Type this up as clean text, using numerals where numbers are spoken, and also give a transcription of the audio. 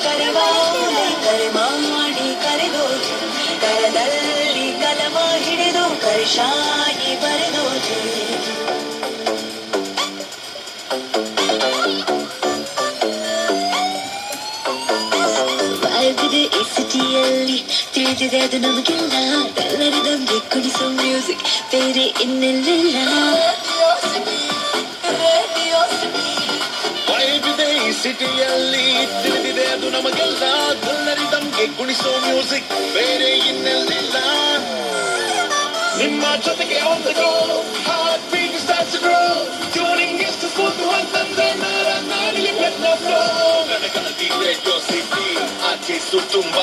ಕರೆವಾಲೆ ಕರೆ ಮಾಡಿ ಕರೆದೋಜಿ ಕರದಲ್ಲಿ ಕಲಮ ಹಿಡಿದು ಕರಿಶಾಗಿ ಬರೆದೋಜಿ ವಾಯ್ಬಿದೆ ಈ ಸಿಟಿಯಲ್ಲಿ ತಿಳಿದಿದೆ ಅದು ನಮಗೆಲ್ಲ ಎಲ್ಲರಿದಂಗೆ ಕುಣಿಸೋ ಮ್ಯೂಸಿಕ್ ಬೇರೆ ಇನ್ನೆಲ್ಲ ವೈಬಿದೆ ಈ ಸಿಟಿಯಲ್ಲಿ ತಿಳಿದಿದೆ ಅದು ನಮಗೆಲ್ಲ ಎಲ್ಲರಿದಂಗೆ ಕುಣಿಸೋ ಮ್ಯೂಸಿಕ್ ಬೇರೆ ಇನ್ನೆಲ್ಲ ನಿಮ್ಮ ಜೊತೆಗೆ on the go heart beat starts to grow tuning is to put one and then ನಾಡಿಗೆ ಬೆನ್ನ flow ನನಗಲ್ಲ ರೇಡಿಯೋ ಸಿಟಿ ಆಚೆ ಸುತ್ತುಂಬ